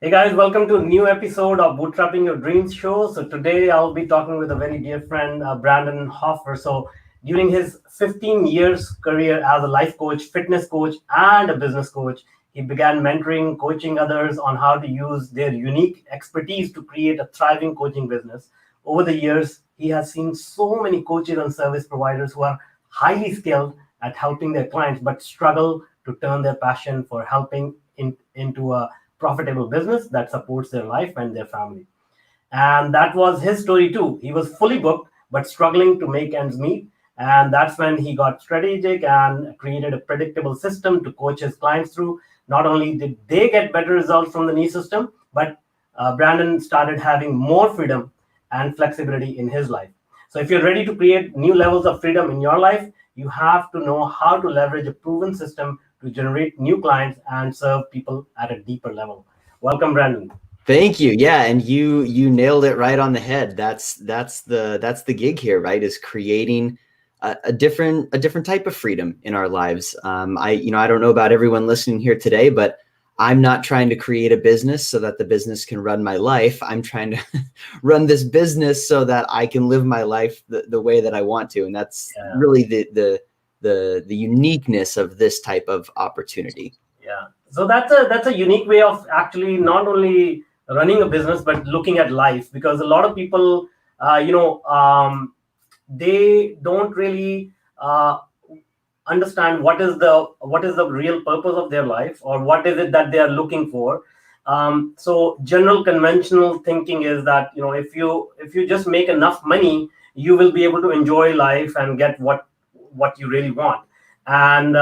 Hey guys, welcome to a new episode of Bootstrapping Your Dreams Show. So today I'll be talking with a very dear friend, Brandon Hofer. So during his 15 years career as a life coach, fitness coach, and a business coach, he began mentoring, coaching others on how to use their unique expertise to create a thriving coaching business. Over the years, he has seen so many coaches and service providers who are highly skilled at helping their clients, but struggle to turn their passion for helping into a profitable business that supports their life and their family. And that was his story too. He was fully booked, but struggling to make ends meet. And that's when he got strategic and created a predictable system to coach his clients through. Not only did they get better results from the new system, but Brandon started having more freedom and flexibility in his life. So if you're ready to create new levels of freedom in your life, you have to know how to leverage a proven system to generate new clients and serve people at a deeper level. Welcome, Brandon. Thank you. Yeah, and you nailed it right on the head. That's the gig here, right? Is creating a different type of freedom in our lives. I don't know about everyone listening here today, but I'm not trying to create a business so that the business can run my life. I'm trying to run this business so that I can live my life the way that I want to, and that's really the uniqueness of this type of opportunity. Yeah. So that's a unique way of actually not only running a business but looking at life, because a lot of people, they don't really understand what is the real purpose of their life, or what is it that they are looking for. So general conventional thinking is that if you just make enough money, you will be able to enjoy life and get what you really want. And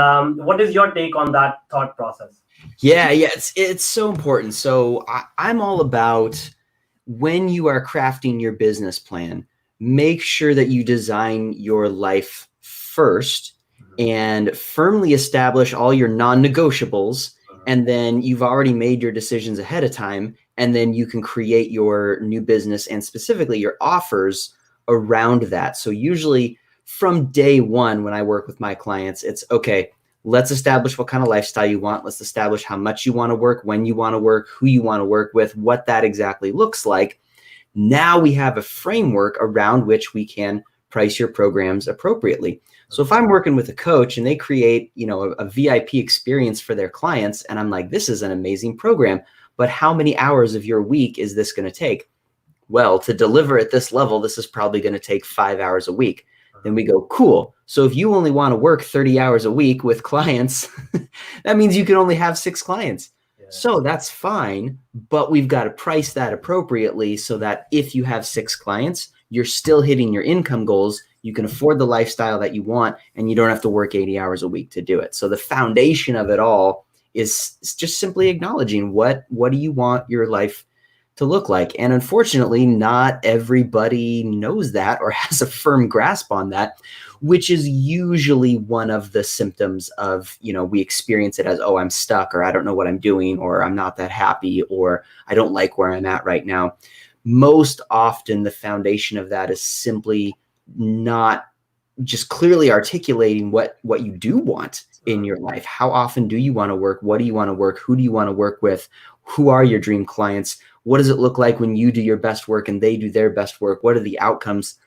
what is your take on that thought process? Yeah, it's so important. So I'm all about, when you are crafting your business plan, make sure that you design your life first and firmly establish all your non-negotiables. And then you've already made your decisions ahead of time. And then you can create your new business and specifically your offers around that. So usually from day one, when I work with my clients, it's okay. Let's establish what kind of lifestyle you want. Let's establish how much you want to work, when you want to work, who you want to work with, what that exactly looks like. Now we have a framework around which we can price your programs appropriately. So if I'm working with a coach and they create, a VIP experience for their clients, and I'm like, this is an amazing program, but how many hours of your week is this going to take? Well, to deliver at this level, this is probably going to take 5 hours a week. Then we go, cool. So if you only want to work 30 hours a week with clients, that means you can only have 6 clients. Yeah. So that's fine, but we've got to price that appropriately so that if you have 6 clients, you're still hitting your income goals. You can afford the lifestyle that you want, and you don't have to work 80 hours a week to do it. So the foundation of it all is just simply acknowledging what do you want your life to look like. And unfortunately, not everybody knows that or has a firm grasp on that, which is usually one of the symptoms of, we experience it as, oh, I'm stuck, or I don't know what I'm doing, or I'm not that happy, or I don't like where I'm at right now. Most often the foundation of that is simply not just clearly articulating what you do want in your life. How often do you want to work? What do you want to work? Who do you want to work with? Who are your dream clients? What does it look like when you do your best work and they do their best work? What are the outcomes?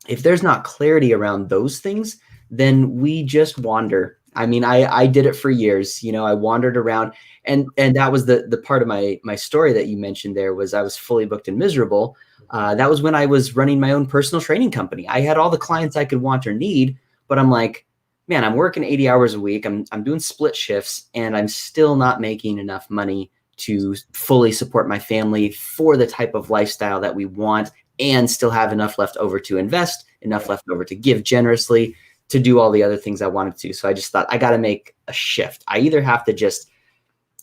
If there's not clarity around those things, then we just wander. I mean, I did it for years. I wandered around, and that was the part of my story that you mentioned there, was I was fully booked and miserable. That was when I was running my own personal training company. I had all the clients I could want or need, but I'm like, man, I'm working 80 hours a week. I'm doing split shifts, and I'm still not making enough money to fully support my family for the type of lifestyle that we want, and still have enough left over to invest, enough left over to give generously, to do all the other things I wanted to. So I just thought, I got to make a shift. I either have to just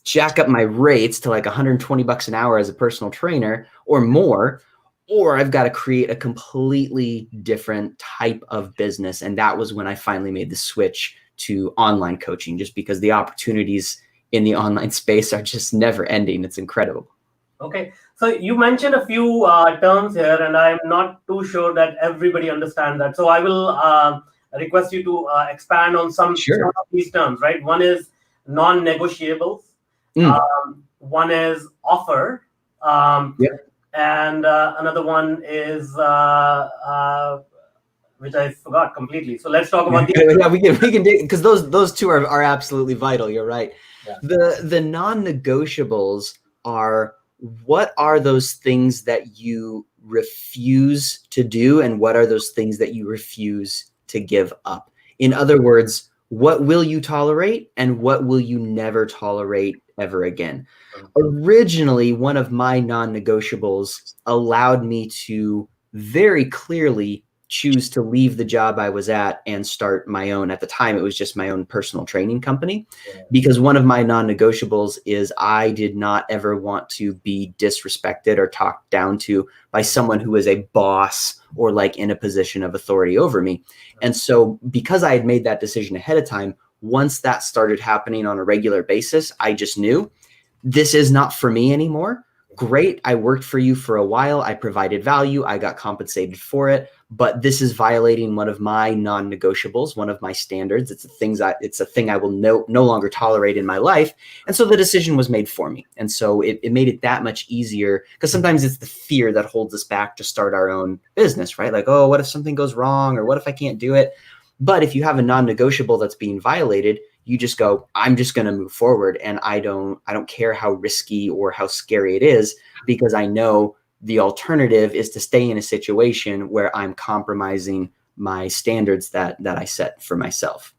jack up my rates to like $120 an hour as a personal trainer or more, or I've got to create a completely different type of business. And that was when I finally made the switch to online coaching, just because the opportunities in the online space are just never ending. It's incredible. Okay. So you mentioned a few terms here, and I'm not too sure that everybody understands that. So I will request you to expand on some of these terms, right? One is non-negotiables. one is offer, Yep. and another one is which I forgot completely. So let's talk about the. Yeah, we can dig, because those two are absolutely vital. You're right. Yeah. The non-negotiables are, what are those things that you refuse to do, and what are those things that you refuse to give up? In other words, what will you tolerate and what will you never tolerate ever again? Originally, one of my non-negotiables allowed me to very clearly choose to leave the job I was at and start my own. At the time, it was just my own personal training company, because one of my non-negotiables is I did not ever want to be disrespected or talked down to by someone who is a boss or like in a position of authority over me. And so because I had made that decision ahead of time, once that started happening on a regular basis, I just knew this is not for me anymore. Great. I worked for you for a while. I provided value. I got compensated for it. But this is violating one of my non-negotiables, one of my standards. It's a thing I will no longer tolerate in my life. And so the decision was made for me. And so it made it that much easier, because sometimes it's the fear that holds us back to start our own business, right? Like, oh, what if something goes wrong, or what if I can't do it? But if you have a non-negotiable that's being violated, you just go, I'm just going to move forward, and I don't care how risky or how scary it is, because I know the alternative is to stay in a situation where I'm compromising my standards that I set for myself.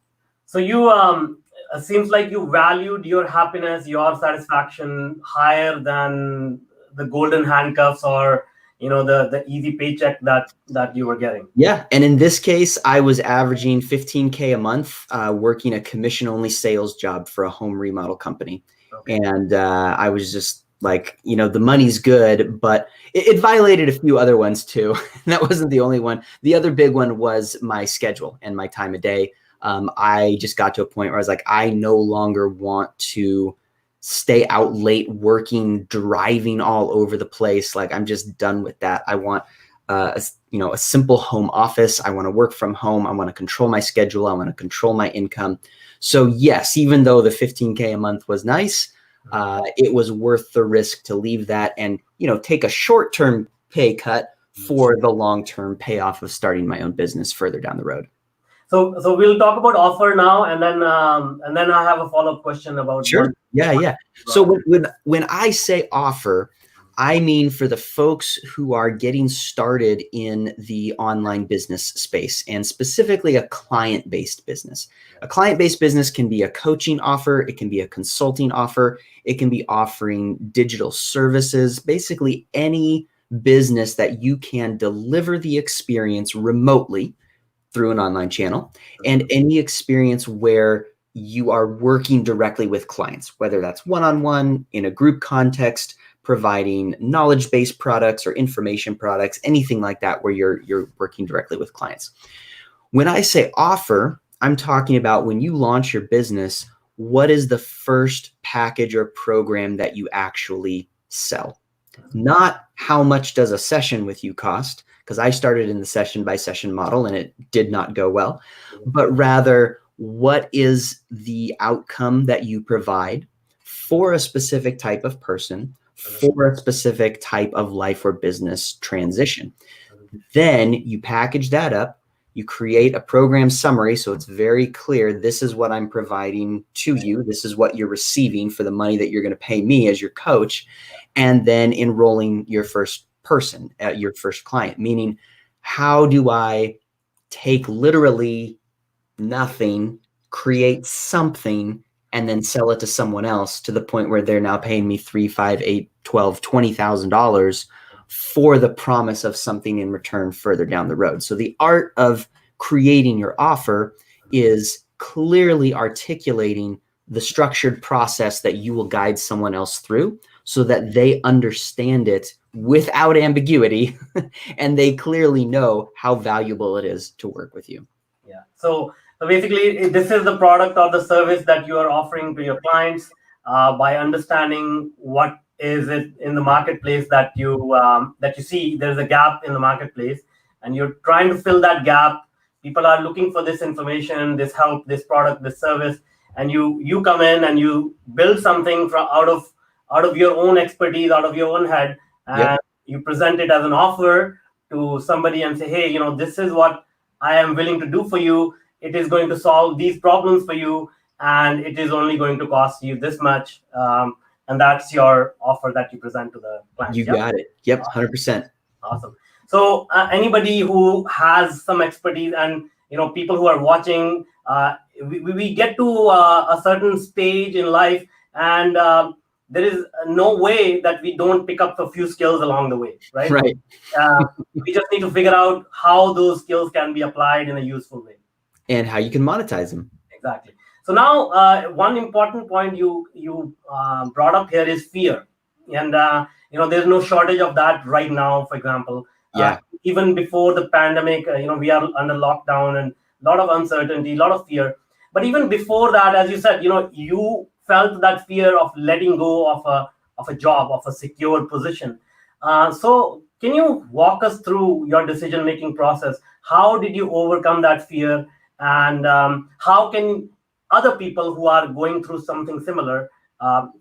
So you seems like you valued your happiness, your satisfaction higher than the golden handcuffs, or the easy paycheck that you were getting. Yeah. And in this case, I was averaging $15K a month, working a commission-only sales job for a home remodel company. Okay. And I was just like, the money's good, but it violated a few other ones too. That wasn't the only one. The other big one was my schedule and my time of day. I just got to a point where I was like, I no longer want to stay out late working, driving all over the place. Like, I'm just done with that. I want a simple home office. I want to work from home. I want to control my schedule. I want to control my income. So yes, even though the $15K a month was nice, it was worth the risk to leave that and, take a short-term pay cut for the long-term payoff of starting my own business further down the road. So we'll talk about offer now, and then I have a follow-up question about. Sure. Yeah. So when I say offer, I mean for the folks who are getting started in the online business space, and specifically a client-based business. A client-based business can be a coaching offer. It can be a consulting offer. It can be offering digital services, basically any business that you can deliver the experience remotely through an online channel, and any experience where you are working directly with clients, whether that's one-on-one, in a group context, providing knowledge-based products or information products, anything like that, where you're working directly with clients. When I say offer, I'm talking about when you launch your business, what is the first package or program that you actually sell? Not how much does a session with you cost, because I started in the session by session model and it did not go well, but rather what is the outcome that you provide for a specific type of person, for a specific type of life or business transition. Then you package that up, you create a program summary so it's very clear, this is what I'm providing to you, this is what you're receiving for the money that you're going to pay me as your coach, and then enrolling your first person, your first client. Meaning, how do I take literally nothing, create something, and then sell it to someone else to the point where they're now paying me $3,000, $5,000, $8,000, $12,000, $20,000 for the promise of something in return further down the road. So the art of creating your offer is clearly articulating the structured process that you will guide someone else through so that they understand it without ambiguity and they clearly know how valuable it is to work with you. Yeah. So basically, this is the product or the service that you are offering to your clients by understanding what is it in the marketplace that you see there's a gap in the marketplace, and you're trying to fill that gap. People are looking for this information, this help, this product, this service, and you come in and you build something out of out of your own expertise, out of your own head, and Yep. you present it as an offer to somebody and say, hey, this is what I am willing to do for you. It is going to solve these problems for you, and it is only going to cost you this much. And that's your offer that you present to the clients. You got it. Yep. 100%. Awesome. So anybody who has some expertise, and people who are watching, we get to a certain stage in life, and there is no way that we don't pick up a few skills along the way, right? Right. We just need to figure out how those skills can be applied in a useful way. And how you can monetize them. Exactly. So now, one important point you brought up here is fear, and there's no shortage of that right now. For example, Yeah. even before the pandemic, we are under lockdown and a lot of uncertainty, a lot of fear. But even before that, as you said, you felt that fear of letting go of a job, of a secure position. So can you walk us through your decision making process? How did you overcome that fear? And how can other people who are going through something similar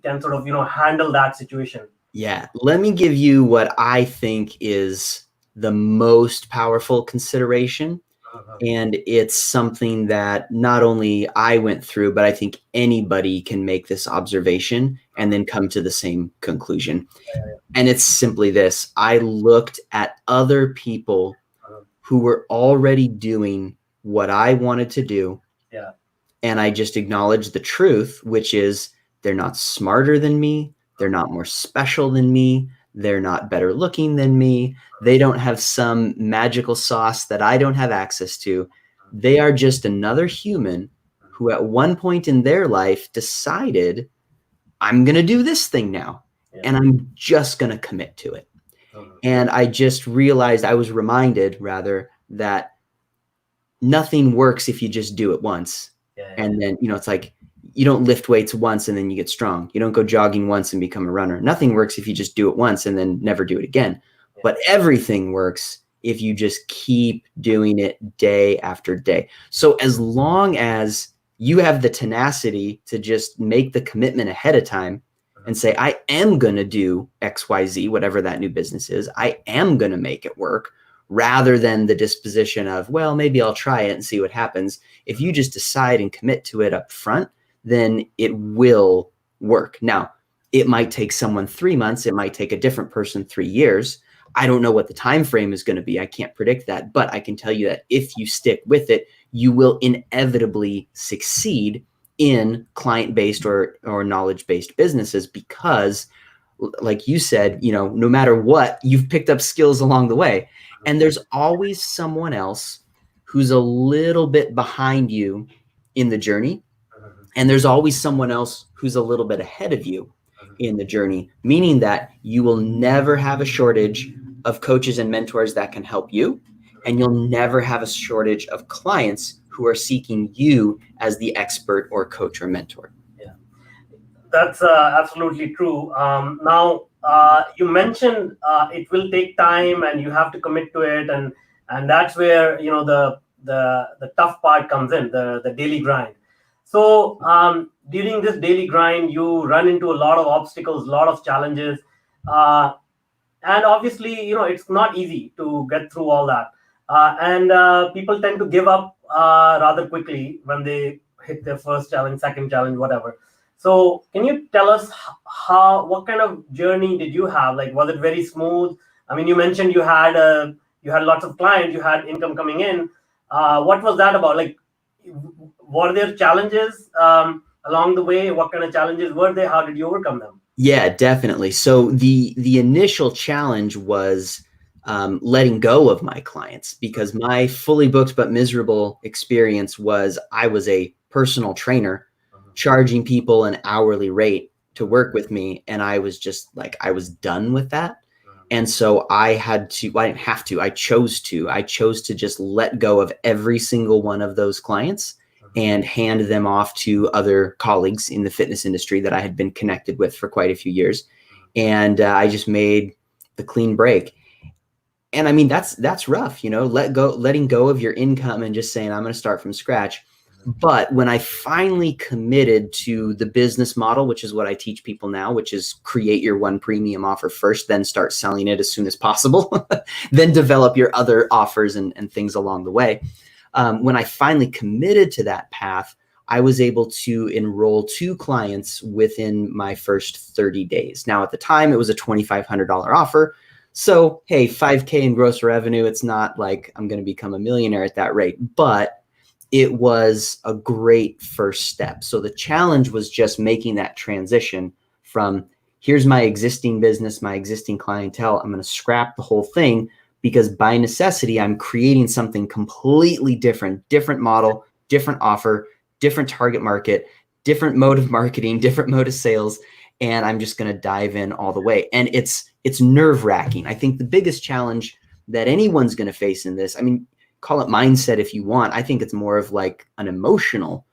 can sort of handle that situation? Yeah. Let me give you what I think is the most powerful consideration. And it's something that not only I went through, but I think anybody can make this observation and then come to the same conclusion. And it's simply this: I looked at other people who were already doing what I wanted to do. Yeah. And I just acknowledged the truth, which is they're not smarter than me. They're not more special than me. They're not better looking than me. They don't have some magical sauce that I don't have access to. They are just another human who at one point in their life decided, I'm going to do this thing now, and I'm just going to commit to it. And I just realized, I was reminded rather, that nothing works if you just do it once. And then, it's like, you don't lift weights once and then you get strong. You don't go jogging once and become a runner. Nothing works if you just do it once and then never do it again. But everything works if you just keep doing it day after day. So as long as you have the tenacity to just make the commitment ahead of time and say, I am going to do XYZ, whatever that new business is, I am going to make it work, rather than the disposition of, well, maybe I'll try it and see what happens. If you just decide and commit to it up front, then it will work. Now, it might take someone 3 months. It might take a different person 3 years. I don't know what the time frame is going to be. I can't predict that. But I can tell you that if you stick with it, you will inevitably succeed in client-based or knowledge-based businesses, because, like you said, no matter what, you've picked up skills along the way. And there's always someone else who's a little bit behind you in the journey. And there's always someone else who's a little bit ahead of you in the journey, meaning that you will never have a shortage of coaches and mentors that can help you. And you'll never have a shortage of clients who are seeking you as the expert or coach or mentor. Yeah, that's absolutely true. Now, you mentioned it will take time and you have to commit to it. And that's where, the tough part comes in, the daily grind. So during this daily grind, you run into a lot of obstacles, a lot of challenges. And obviously, it's not easy to get through all that. And people tend to give up rather quickly when they hit their first challenge, second challenge, whatever. So can you tell us what kind of journey did you have? Like, was it very smooth? I mean, you mentioned you had lots of clients, you had income coming in. What was that about? Like, were there challenges along the way? What kind of challenges were there? How did you overcome them? Yeah, definitely. So the initial challenge was letting go of my clients, because my fully booked but miserable experience was I was a personal trainer charging people an hourly rate to work with me. And I was just like, I was done with that. And so I didn't have to, I chose to just let go of every single one of those clients and hand them off to other colleagues in the fitness industry that I had been connected with for quite a few years. And I just made the clean break. And I mean, that's rough, letting go of your income and just saying, I'm going to start from scratch. But when I finally committed to the business model, which is what I teach people now, which is create your one premium offer first, then start selling it as soon as possible, then develop your other offers and things along the way. When I finally committed to that path, I was able to enroll 2 clients within my first 30 days. Now, at the time, it was a $2,500 offer. So, hey, 5K in gross revenue, it's not like I'm going to become a millionaire at that rate, but it was a great first step. So the challenge was just making that transition from here's my existing business, my existing clientele. I'm going to scrap the whole thing because by necessity, I'm creating something completely different model, different offer, different target market, different mode of marketing, different mode of sales. And I'm just going to dive in all the way. And it's nerve-wracking. I think the biggest challenge that anyone's going to face in this, I mean, call it mindset if you want. I think it's more of like an emotional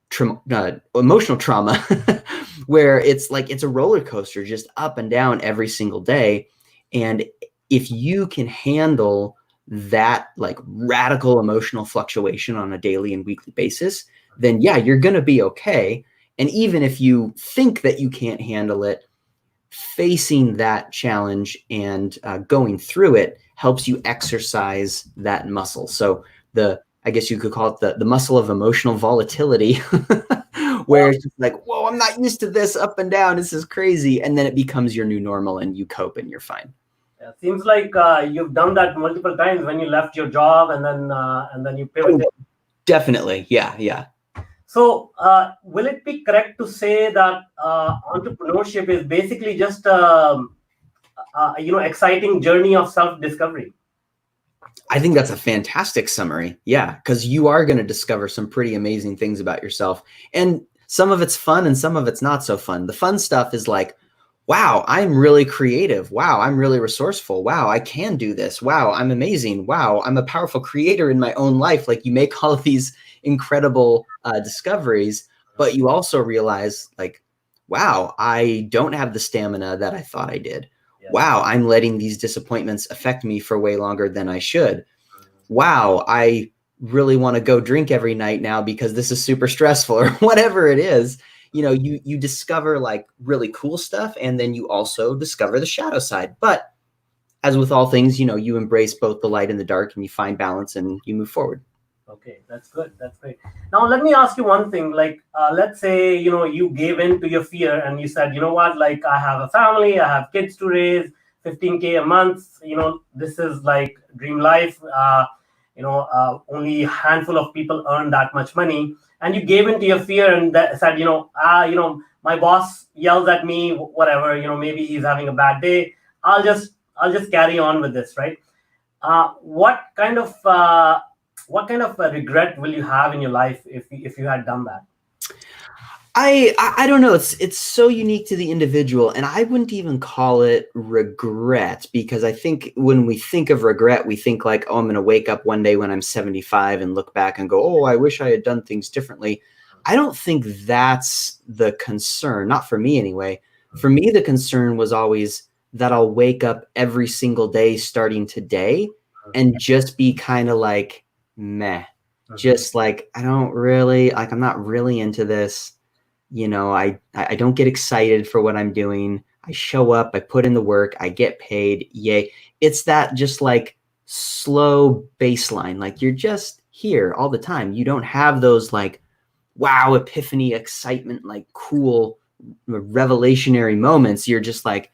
trauma where it's like it's a roller coaster, just up and down every single day. And if you can handle that like radical emotional fluctuation on a daily and weekly basis, then yeah, you're going to be okay. And even if you think that you can't handle it, facing that challenge and going through it helps you exercise that muscle. So I guess you could call it the muscle of emotional volatility, where it's like, whoa, I'm not used to this up and down. This is crazy. And then it becomes your new normal and you cope and you're fine. Yeah, seems like you've done that multiple times when you left your job and then you pivoted. Oh, definitely. Yeah. So, will it be correct to say that entrepreneurship is basically just exciting journey of self-discovery? I think that's a fantastic summary. Yeah, because you are going to discover some pretty amazing things about yourself. And some of it's fun and some of it's not so fun. The fun stuff is like, wow, I'm really creative. Wow, I'm really resourceful. Wow, I can do this. Wow, I'm amazing. Wow, I'm a powerful creator in my own life. Like you make all of these incredible discoveries, but you also realize like, wow, I don't have the stamina that I thought I did. Yeah. Wow, I'm letting these disappointments affect me for way longer than I should. Wow, I really want to go drink every night now because this is super stressful or whatever it is. You know, you discover like really cool stuff, and then you also discover the shadow side. But as with all things, you know, you embrace both the light and the dark and you find balance and you move forward. Okay, that's good. That's great. Now, let me ask you one thing. Like, let's say, you gave in to your fear and you said, you know what, like I have a family, I have kids to raise, 15K a month, this is like dream life. Only a handful of people earn that much money. And you gave in to your fear and said, my boss yells at me, whatever, maybe he's having a bad day. I'll just carry on with this, right? What kind of a regret will you have in your life if you had done that? I don't know. It's so unique to the individual, and I wouldn't even call it regret, because I think when we think of regret, we think like, oh, I'm going to wake up one day when I'm 75 and look back and go, oh, I wish I had done things differently. I don't think that's the concern, not for me anyway. For me, the concern was always that I'll wake up every single day starting today and just be kind of like, meh, just like, I don't really, like, I'm not really into this. I don't get excited for what I'm doing. I show up, I put in the work, I get paid. Yay. It's that just like slow baseline. Like you're just here all the time. You don't have those like, wow, epiphany, excitement, like cool revelationary moments. You're just like,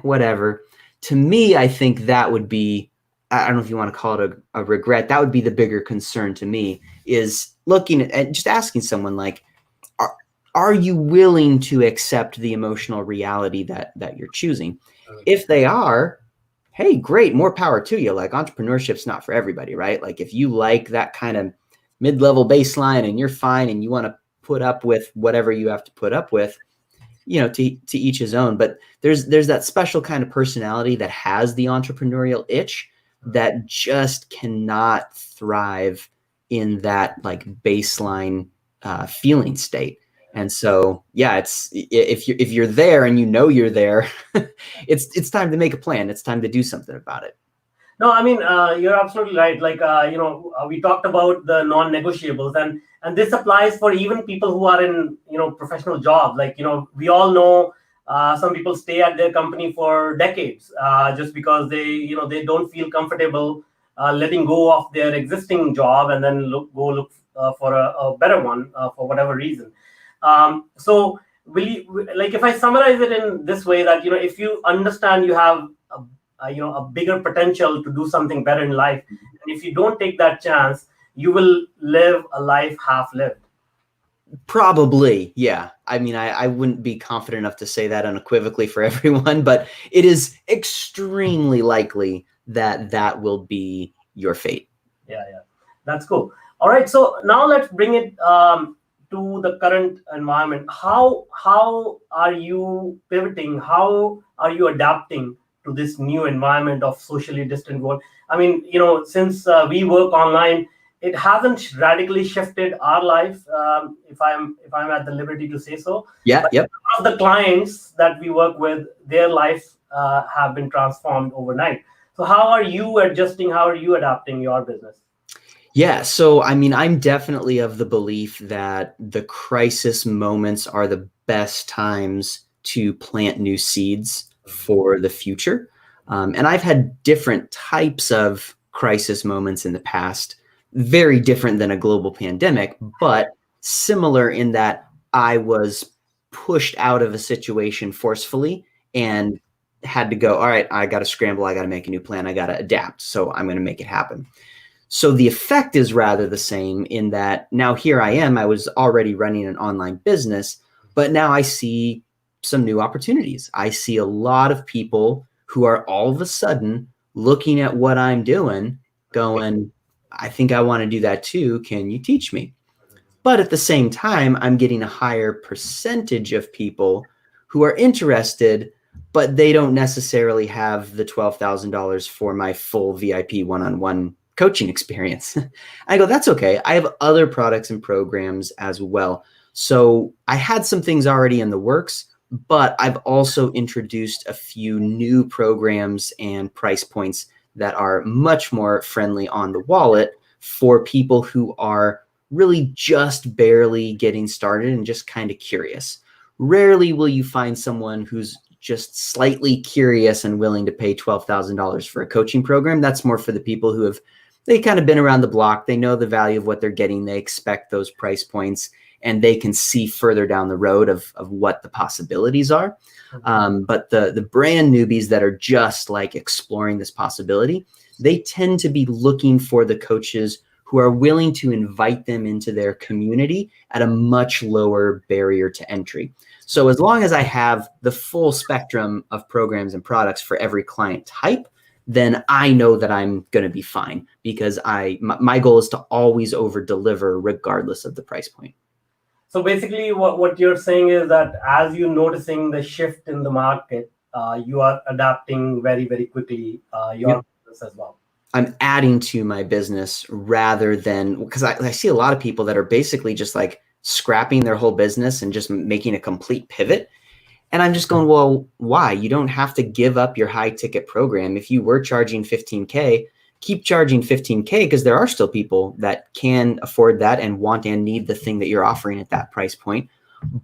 whatever. To me, I think that would be, I don't know if you want to call it a regret. That would be the bigger concern to me, is looking at just asking someone like, are you willing to accept the emotional reality that you're choosing? If they are, hey, great, more power to you. Like entrepreneurship's not for everybody, right? Like if you like that kind of mid-level baseline and you're fine and you want to put up with whatever you have to put up with, to each his own. But there's that special kind of personality that has the entrepreneurial itch that just cannot thrive in that like baseline feeling state. And so, yeah, it's if you're there and you're there, it's time to make a plan. It's time to do something about it. No, I mean, you're absolutely right. Like, we talked about the non-negotiables, and And this applies for even people who are in professional jobs. Like we all know some people stay at their company for decades just because they don't feel comfortable letting go of their existing job and then look for a better one for whatever reason. So like if I summarize it in this way, that if you understand you have a bigger potential to do something better in life, and if you don't take that chance, you will live a life half lived. Probably, yeah. I mean, I wouldn't be confident enough to say that unequivocally for everyone, but it is extremely likely that that will be your fate. Yeah, that's cool. All right, so now let's bring it to the current environment. How are you pivoting? How are you adapting to this new environment of socially distant world? I mean, since we work online, it hasn't radically shifted our life, if I'm at the liberty to say so. Yeah, But yep. of the clients that we work with, their life have been transformed overnight. So how are you adjusting? How are you adapting your business? Yeah, so I mean, I'm definitely of the belief that the crisis moments are the best times to plant new seeds for the future. And I've had different types of crisis moments in the past, very different than a global pandemic, but similar in that I was pushed out of a situation forcefully and had to go, all right, I got to scramble, I got to make a new plan, I got to adapt. So I'm going to make it happen. So the effect is rather the same in that now here I am, I was already running an online business, but now I see some new opportunities. I see a lot of people who are all of a sudden looking at what I'm doing, going, I think I want to do that too. Can you teach me? But at the same time, I'm getting a higher percentage of people who are interested, but they don't necessarily have the $12,000 for my full VIP one-on-one coaching experience. I go, that's okay. I have other products and programs as well. So I had some things already in the works, but I've also introduced a few new programs and price points that are much more friendly on the wallet for people who are really just barely getting started and just kind of curious. Rarely will you find someone who's just slightly curious and willing to pay $12,000 for a coaching program. That's more for the people who have they kind of been around the block. They know the value of what they're getting. They expect those price points and they can see further down the road of what the possibilities are. But the brand newbies that are just like exploring this possibility, they tend to be looking for the coaches who are willing to invite them into their community at a much lower barrier to entry. So as long as I have the full spectrum of programs and products for every client type, then I know that I'm going to be fine because my goal is to always over deliver regardless of the price point. So basically, what you're saying is that as you're noticing the shift in the market, you are adapting very, very quickly your business as well. I'm adding to my business rather than because I see a lot of people that are basically just like scrapping their whole business and just making a complete pivot. And I'm just going, well, why? You don't have to give up your high ticket program. If you were charging 15K, keep charging 15K because there are still people that can afford that and want and need the thing that you're offering at that price point.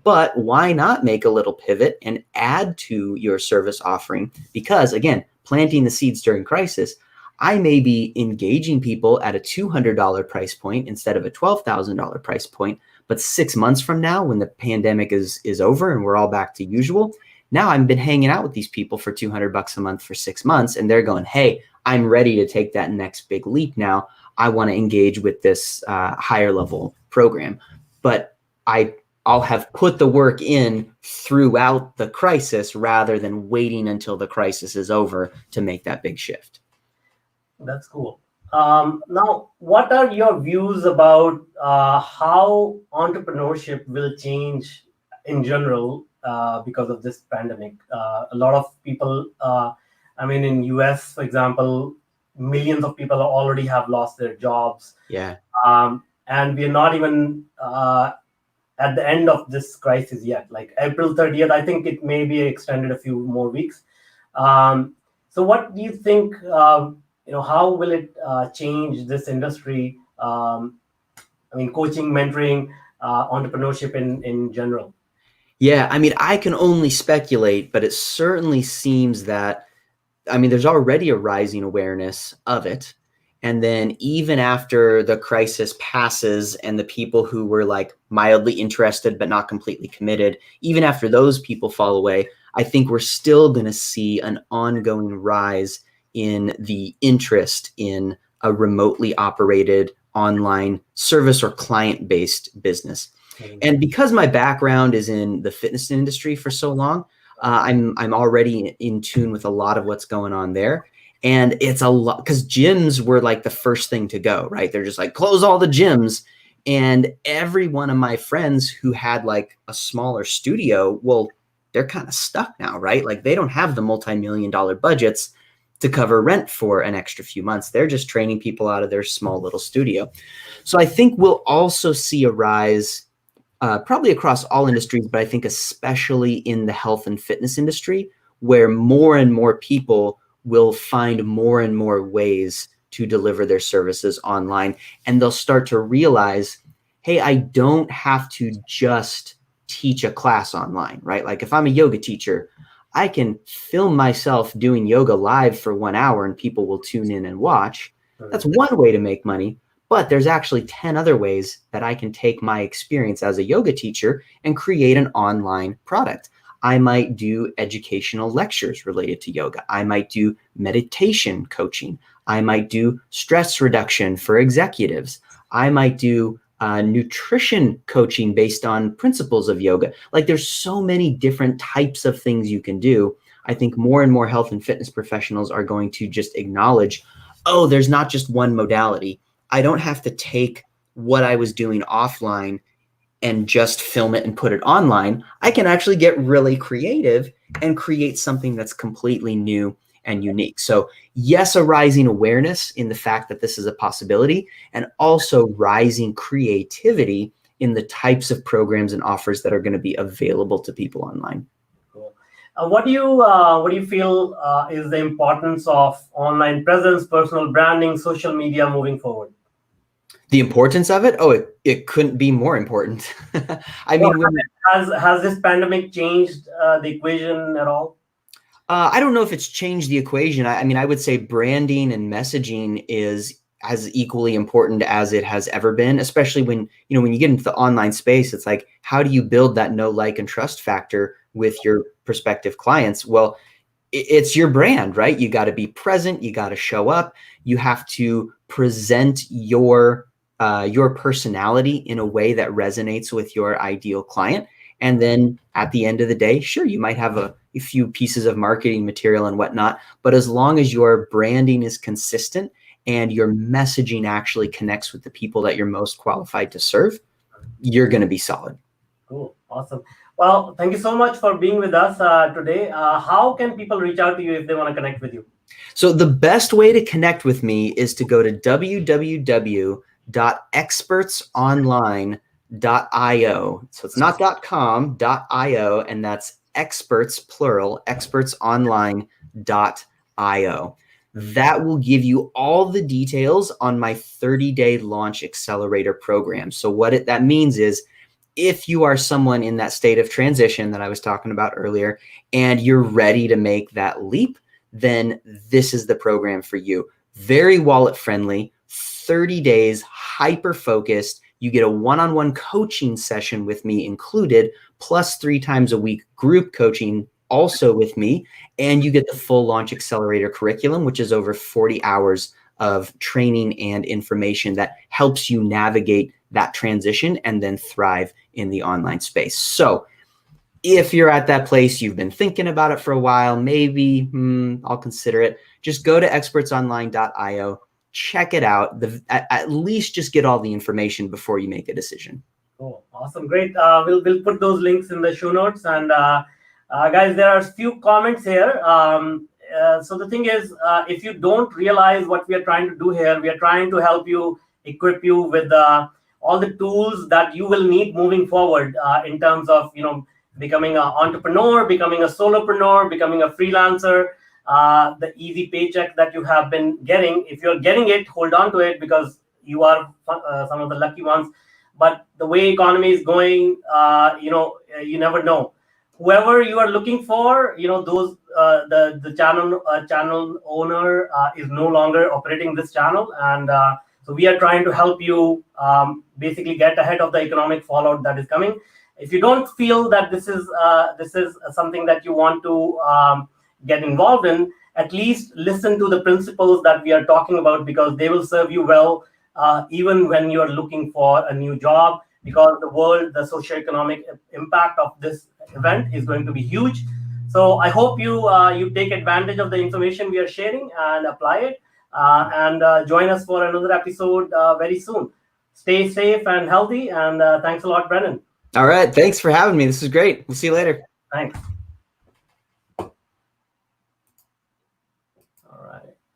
But why not make a little pivot and add to your service offering? Because again, planting the seeds during crisis, I may be engaging people at a $200 price point instead of a $12,000 price point. But 6 months from now, when the pandemic is over and we're all back to usual, now I've been hanging out with these people for $200 a month for 6 months, and they're going, hey, I'm ready to take that next big leap now. I want to engage with this higher level program. But I'll have put the work in throughout the crisis rather than waiting until the crisis is over to make that big shift. That's cool. Now, what are your views about how entrepreneurship will change in general because of this pandemic? A lot of people, in US, for example, millions of people already have lost their jobs. Yeah. And we're not even at the end of this crisis yet. Like April 30th, I think it may be extended a few more weeks. So what do you think? How will it change this industry I mean, coaching, mentoring, entrepreneurship in general? Yeah, I mean, I can only speculate, but it certainly seems that, I mean, there's already a rising awareness of it. And then even after the crisis passes and the people who were like mildly interested but not completely committed, even after those people fall away, I think we're still going to see an ongoing rise in the interest in a remotely operated online service or client-based business. And because my background is in the fitness industry for so long, I'm already in tune with a lot of what's going on there. And it's a lot because gyms were like the first thing to go, right? They're just like, close all the gyms. And every one of my friends who had like a smaller studio, well, they're kind of stuck now, right? Like they don't have the multi-million-dollar budgets to cover rent for an extra few months. They're just training people out of their small little studio. So I think we'll also see a rise probably across all industries, but I think especially in the health and fitness industry, where more and more people will find more and more ways to deliver their services online. And they'll start to realize, hey, I don't have to just teach a class online, right? Like if I'm a yoga teacher, I can film myself doing yoga live for 1 hour and people will tune in and watch. That's one way to make money. But there's actually 10 other ways that I can take my experience as a yoga teacher and create an online product. I might do educational lectures related to yoga. I might do meditation coaching. I might do stress reduction for executives. I might do nutrition coaching based on principles of yoga. Like there's so many different types of things you can do. I think more and more health and fitness professionals are going to just acknowledge, oh, there's not just one modality. I don't have to take what I was doing offline and just film it and put it online. I can actually get really creative and create something that's completely new and unique. So yes, a rising awareness in the fact that this is a possibility, and also rising creativity in the types of programs and offers that are going to be available to people online. Cool. What do you feel is the importance of online presence, personal branding, social media moving forward? The importance of it? Oh, it couldn't be more important. I mean, has this pandemic changed the equation at all? I don't know if it's changed the equation. I mean, I would say branding and messaging is as equally important as it has ever been, especially when you get into the online space. It's like, how do you build that know, like, and trust factor with your prospective clients? Well, it's your brand, right? You got to be present. You got to show up. You have to present your personality in a way that resonates with your ideal client. And then at the end of the day, sure, you might have a few pieces of marketing material and whatnot, but as long as your branding is consistent and your messaging actually connects with the people that you're most qualified to serve, you're going to be solid. Cool. Awesome. Well, thank you so much for being with us today. How can people reach out to you if they want to connect with you? So the best way to connect with me is to go to www.expertsonline.io. So it's not .com, .io, and that's experts, plural, expertsonline.io. That will give you all the details on my 30-day launch accelerator program. So what that means is, if you are someone in that state of transition that I was talking about earlier, and you're ready to make that leap, then this is the program for you. Very wallet friendly, 30 days, hyper focused. You get a one-on-one coaching session with me included, plus 3 times a week group coaching also with me. And you get the full launch accelerator curriculum, which is over 40 hours of training and information that helps you navigate that transition and then thrive in the online space. So if you're at that place, you've been thinking about it for a while, maybe I'll consider it. Just go to expertsonline.io, check it out. At least just get all the information before you make a decision. Cool. Awesome. Great. We'll put those links in the show notes. And guys, there are a few comments here. So the thing is, if you don't realize what we are trying to do here, we are trying to help you, equip you with all the tools that you will need moving forward in terms of, becoming an entrepreneur, becoming a solopreneur, becoming a freelancer, the easy paycheck that you have been getting. If you're getting it, hold on to it, because you are some of the lucky ones. But the way economy is going, you never know. Whoever you are looking for, those the channel owner is no longer operating this channel, and so we are trying to help you basically get ahead of the economic fallout that is coming. If you don't feel that this is something that you want to get involved in, at least listen to the principles that we are talking about, because they will serve you well even when you are looking for a new job, because the socioeconomic impact of this event is going to be huge. So I hope you take advantage of the information we are sharing and apply it, and join us for another episode very soon. Stay safe and healthy, and thanks a lot, Brennan. All right. Thanks for having me. This is great. We'll see you later. Thanks.